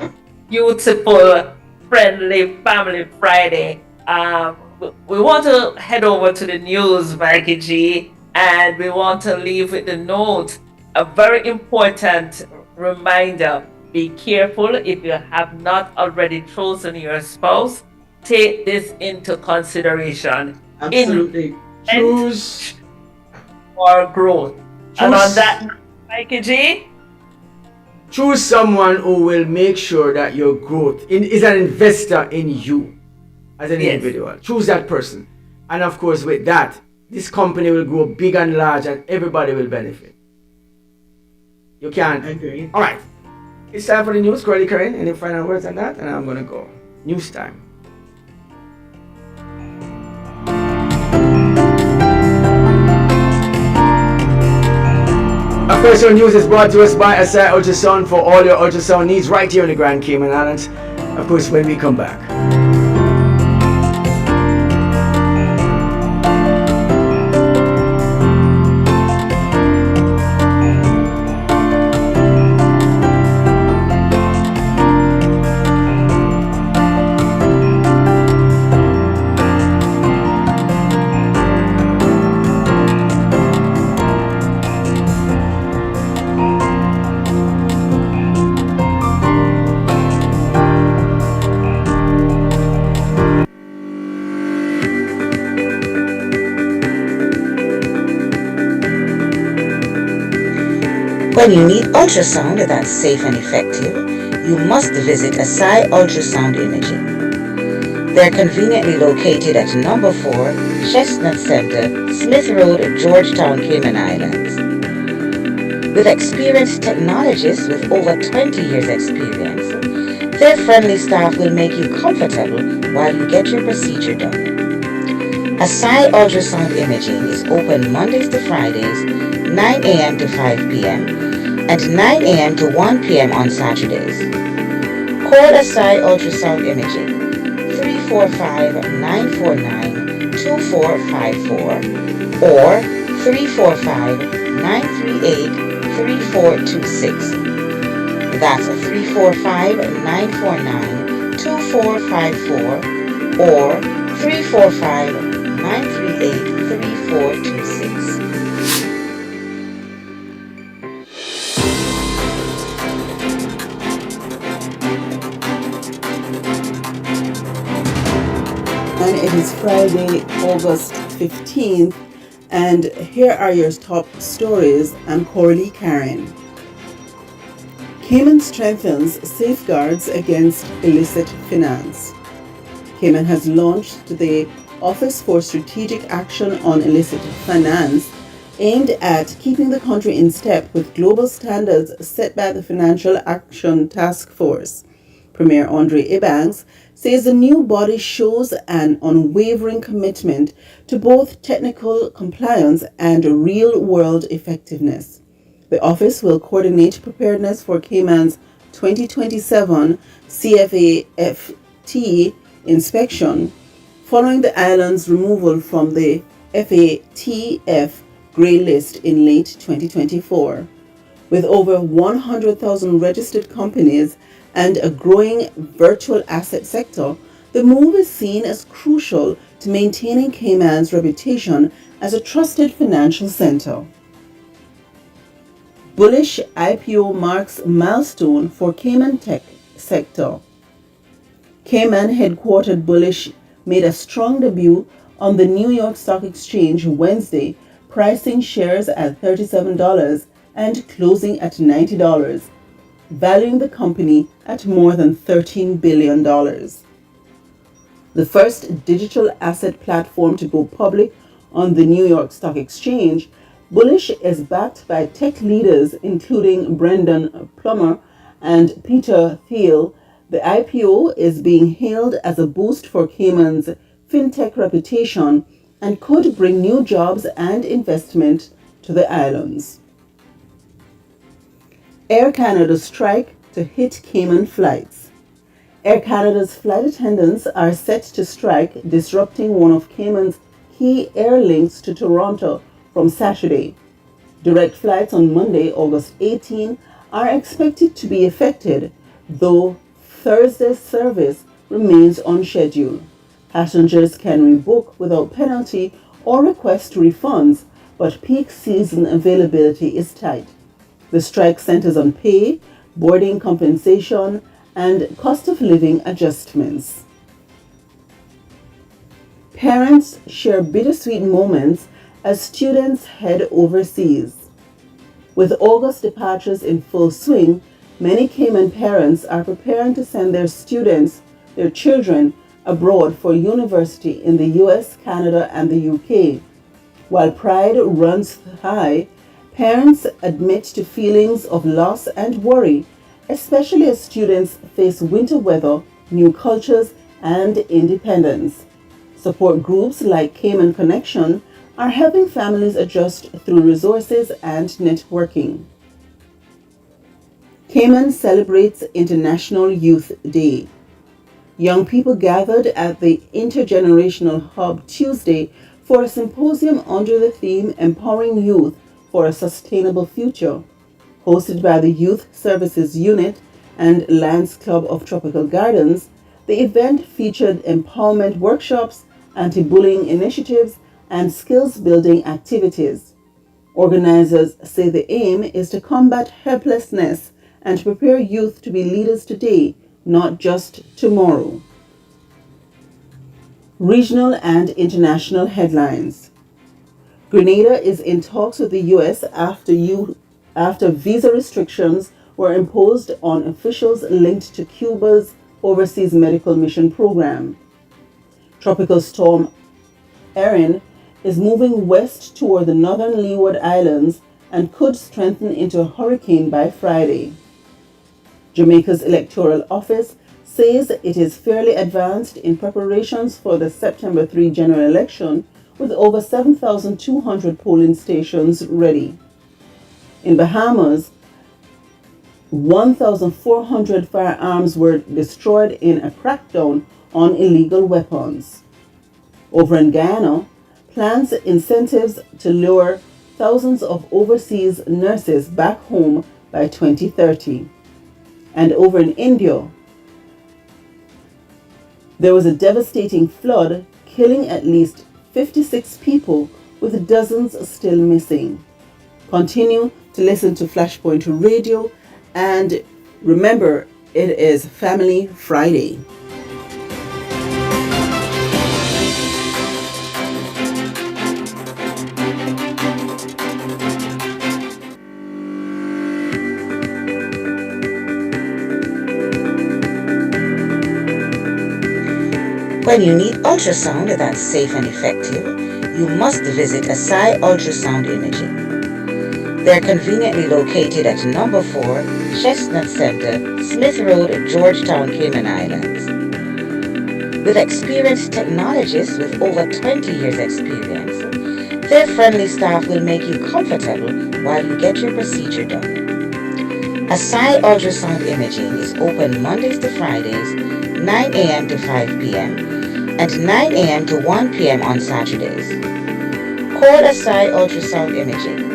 [SPEAKER 3] beautiful, friendly Family Friday, we want to head over to the news, Mikey G, and we want to leave with the note, a very important reminder. Be careful if you have not already chosen your spouse. Take this into consideration.
[SPEAKER 1] Absolutely.
[SPEAKER 2] Choose
[SPEAKER 3] or growth. And on that, Mikey G,
[SPEAKER 2] choose someone who will make sure that your growth is an investor in you as an individual. Choose that person, and of course, with that, this company will grow big and large, and everybody will benefit. You can't.
[SPEAKER 1] I agree.
[SPEAKER 2] All right. It's time for the news. Curly Karen, any final words on that? And I'm going to go. News time. Of course, your news is brought to us by Asai Ultrasound for all your ultrasound needs right here in the Grand Cayman Islands. Of course, when we come back.
[SPEAKER 4] When you need ultrasound that's safe and effective, you must visit Asai Ultrasound Imaging. They're conveniently located at number 4 Chestnut Center, Smith Road, Georgetown, Cayman Islands. With experienced technologists with over 20 years experience, their friendly staff will make you comfortable while you get your procedure done. Asai Ultrasound Imaging is open Mondays to Fridays, 9 a.m. to 5 p.m. and 9 a.m. to 1 p.m. on Saturdays. Call Asai Ultrasound Imaging 345-949-2454 or 345-938-3426. That's 345-949-2454 or 345-938-3426.
[SPEAKER 9] And it is Friday, August 15th, and here are your top stories. I'm Coralie Karen. Cayman strengthens safeguards against illicit finance. Cayman has launched the Office for Strategic Action on Illicit Finance, aimed at keeping the country in step with global standards set by the Financial Action Task Force. Premier Andre Ebanks says the new body shows an unwavering commitment to both technical compliance and real-world effectiveness. The office will coordinate preparedness for Cayman's 2027 CFAFT inspection following the island's removal from the FATF grey list in late 2024. With over 100,000 registered companies and a growing virtual asset sector, the move is seen as crucial to maintaining Cayman's reputation as a trusted financial center. Bullish IPO marks milestone for Cayman tech sector. Cayman headquartered Bullish made a strong debut on the New York Stock Exchange Wednesday, pricing shares at $37 and closing at $90, valuing the company at more than $13 billion. The first digital asset platform to go public on the New York Stock Exchange, Bullish is backed by tech leaders including Brendan Plummer and Peter Thiel. The IPO is being hailed as a boost for Cayman's fintech reputation and could bring new jobs and investment to the islands. Air Canada strike to hit Cayman flights. Air Canada's flight attendants are set to strike, disrupting one of Cayman's key air links to Toronto from Saturday. Direct flights on Monday, August 18, are expected to be affected, though Thursday's service remains on schedule. Passengers can rebook without penalty or request refunds, but peak season availability is tight. The strike centers on pay, boarding compensation, and cost of living adjustments. Parents share bittersweet moments as students head overseas. With August departures in full swing, many Cayman parents are preparing to send their children, abroad for university in the US, Canada, and the UK. While pride runs high, parents admit to feelings of loss and worry, especially as students face winter weather, new cultures, and independence. Support groups like Cayman Connection are helping families adjust through resources and networking. Cayman celebrates International Youth Day. Young people gathered at the Intergenerational Hub Tuesday for a symposium under the theme Empowering Youth for a Sustainable Future. Hosted by the Youth Services Unit and Lions Club of Tropical Gardens, the event featured empowerment workshops, anti-bullying initiatives, and skills-building activities. Organizers say the aim is to combat helplessness and to prepare youth to be leaders today, not just tomorrow. Regional and international headlines. Grenada is in talks with the U.S. after after visa restrictions were imposed on officials linked to Cuba's overseas medical mission program. Tropical storm Erin is moving west toward the northern Leeward Islands and could strengthen into a hurricane by Friday. Jamaica's electoral office says it is fairly advanced in preparations for the September 3 general election with over 7,200 polling stations ready. In Bahamas, 1,400 firearms were destroyed in a crackdown on illegal weapons. Over in Guyana, plans incentives to lure thousands of overseas nurses back home by 2030. And over in India, there was a devastating flood, killing at least 56 people, with dozens still missing. Continue to listen to Flashpoint Radio, and remember, it is Family Friday.
[SPEAKER 4] When you need ultrasound that's safe and effective, you must visit Asai Ultrasound Imaging. They're conveniently located at number 4 Chestnut Center, Smith Road, Georgetown, Cayman Islands. With experienced technologists with over 20 years experience, their friendly staff will make you comfortable while you get your procedure done. Asai Ultrasound Imaging is open Mondays to Fridays, 9 a.m. to 5 p.m. and 9 a.m. to 1 p.m. on Saturdays. Call Asai Ultrasound Imaging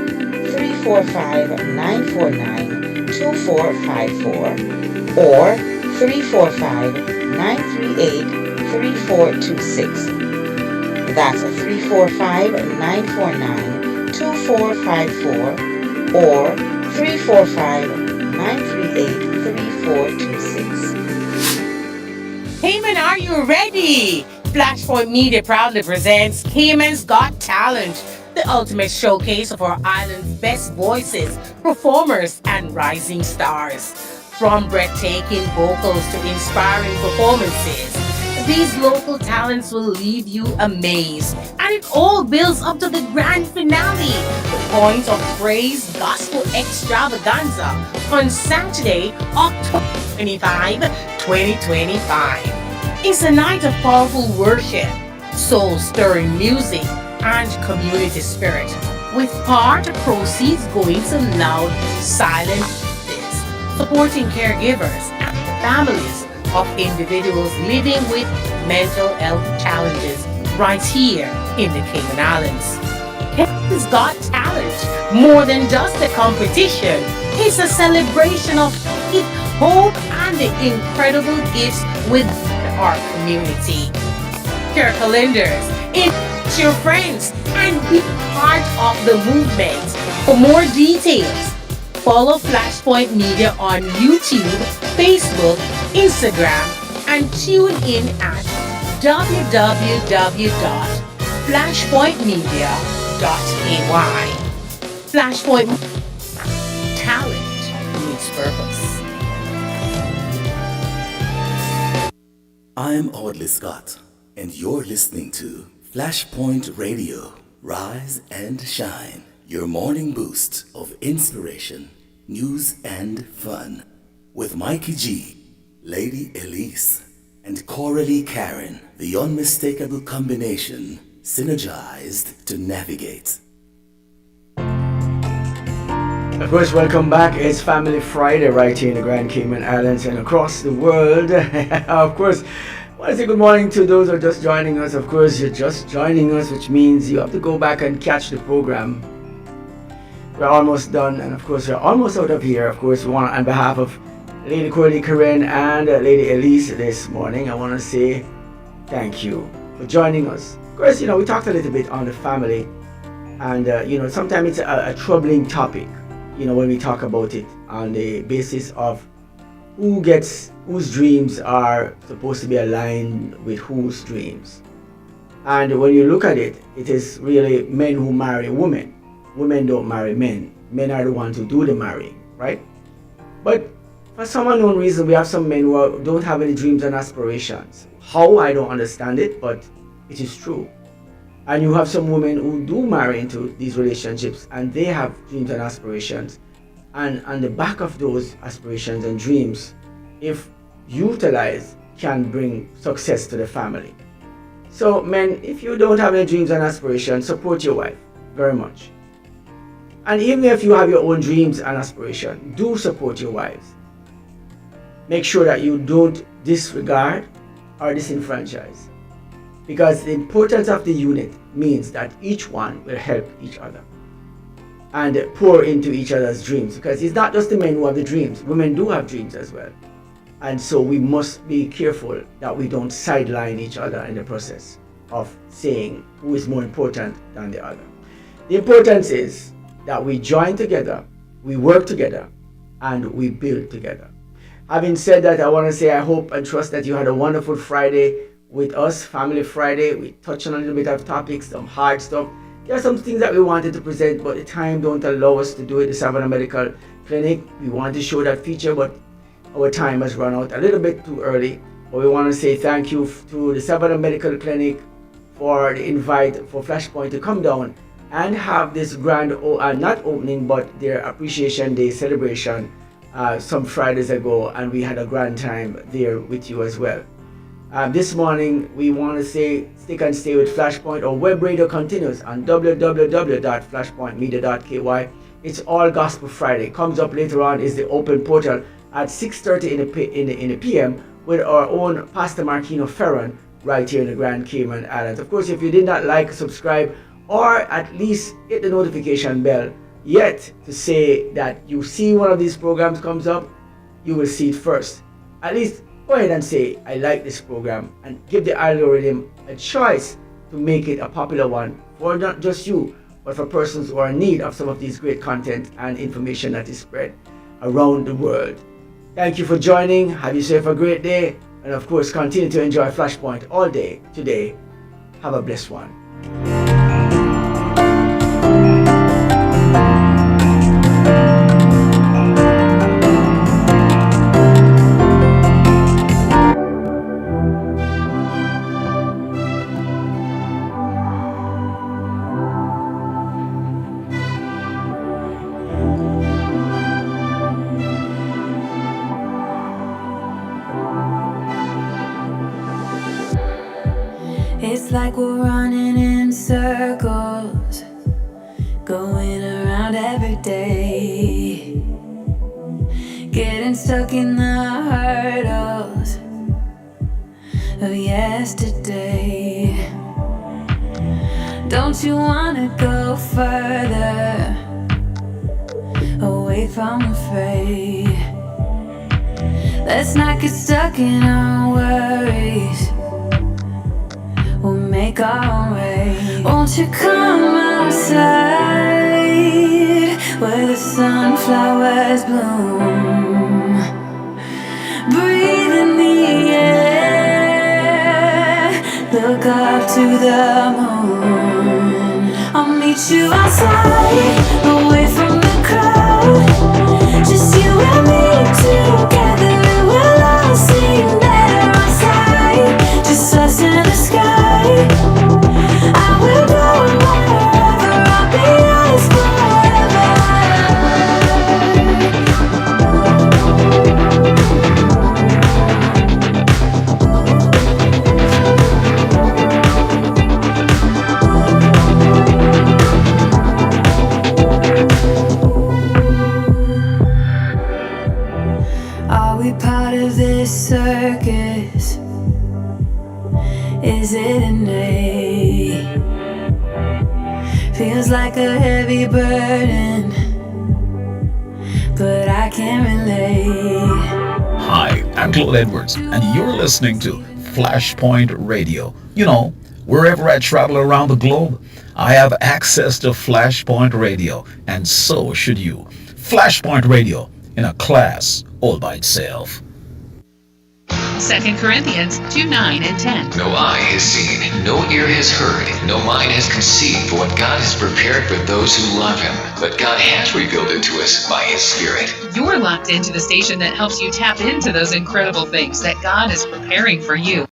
[SPEAKER 4] 345-949-2454 or 345-938-3426. That's 345-949-2454 or 345-938-3426.
[SPEAKER 7] Cayman, are you ready? Flashpoint Media proudly presents Cayman's Got Talent, the ultimate showcase of our island's best voices, performers, and rising stars. From breathtaking vocals to inspiring performances, these local talents will leave you amazed. And it all builds up to the grand finale, the Point of Praise Gospel Extravaganza on Saturday, October 25, 2025. It's a night of powerful worship, soul-stirring music, and community spirit, with part proceeds going to Loud Silent Voices, supporting caregivers and families of individuals living with mental health challenges right here in the Cayman Islands. Cayman's Got Talent, more than just a competition, it's a celebration of faith, hope, and the incredible gifts within our community. Your calendars, invite your friends, and be part of the movement. For more details, follow Flashpoint Media on YouTube, Facebook, Instagram, and tune in at www.flashpointmedia.ay. Flashpoint Talent meets purpose.
[SPEAKER 6] I'm Audley Scott, and you're listening to Flashpoint Radio. Rise and shine. Your morning boost of inspiration, news, and fun. With Mikey G, Lady Elise, and Coralie Karen, the unmistakable combination, synergized to navigate.
[SPEAKER 2] Of course, welcome back. It's Family Friday right here in the Grand Cayman Islands and across the world. Of course, I want to say good morning to those who are just joining us. Of course, you're just joining us, which means you have to go back and catch the program. We're almost done, and of course, we're almost out of here. Of course, we want, on behalf of Lady Coralie Karen and Lady Elise this morning, I want to say thank you for joining us. Of course, we talked a little bit on the family, and sometimes it's a troubling topic. When we talk about it on the basis of whose dreams are supposed to be aligned with whose dreams. And when you look at it, it is really men who marry women. Women don't marry men. men are the ones who do the marrying, right? But for some unknown reason, we have some men who don't have any dreams and aspirations. How, I don't understand it, but it is true. And you have some women who do marry into these relationships and they have dreams and aspirations. And on the back of those aspirations and dreams, if utilized, can bring success to the family. So, men, if you don't have any dreams and aspirations, support your wife very much. And even if you have your own dreams and aspirations, do support your wives. Make sure that you don't disregard or disenfranchise. Because the importance of the unit means that each one will help each other and pour into each other's dreams. Because it's not just the men who have the dreams, women do have dreams as well. And so we must be careful that we don't sideline each other in the process of saying who is more important than the other. The importance is that we join together, we work together, and we build together. Having said that, I want to say I hope and trust that you had a wonderful Friday with us, Family Friday. We touched on a little bit of topics, some hard stuff. There are some things that we wanted to present, but the time don't allow us to do it. The Savannah Medical Clinic, we want to show that feature, but our time has run out a little bit too early. But we want to say thank you to the Savannah Medical Clinic for the invite for Flashpoint to come down and have this grand, not opening, but their Appreciation Day celebration some Fridays ago, and we had a grand time there with you as well. This morning, we want to say stick and stay with Flashpoint. Our web radio continues on www.flashpointmedia.ky. It's all Gospel Friday. Comes up later on is the open portal at 6:30 in the PM with our own Pastor Marquino Ferron right here in the Grand Cayman Islands. Of course, if you did not like, subscribe, or at least hit the notification bell yet to say that you see one of these programs comes up, you will see it first. At least go ahead and say, I like this program, and give the algorithm a choice to make it a popular one for not just you, but for persons who are in need of some of these great content and information that is spread around the world. Thank you for joining. Have yourself a great day. And of course, continue to enjoy Flashpoint all day today. Have a blessed one.
[SPEAKER 13] It's like we're running in circles, going around every day, getting stuck in the hurdles of yesterday. Don't you wanna go further, away from the fray? Let's not get stuck in our worries, we'll make our way. Won't you come outside where the sunflowers bloom? Breathe in the air, look up to the moon. I'll meet you outside, away from the crowd. Just you and me together, we'll all sing better outside. Just us in the sky. I will go wherever, I'll be yours forever. Are we part of this circus? Is it innate? Feels like a heavy burden, but I can relate.
[SPEAKER 14] Hi, I'm Claude Edwards, and you're listening to Flashpoint Radio. You know, wherever I travel around the globe, I have access to Flashpoint Radio, and so should you. Flashpoint Radio, in a class all by itself.
[SPEAKER 13] 2 Corinthians 2:9 and 10.
[SPEAKER 15] No eye has seen, no ear has heard, no mind has conceived what God has prepared for those who love Him. But God has revealed it to us by His Spirit.
[SPEAKER 13] You're locked into the station that helps you tap into those incredible things that God is preparing for you.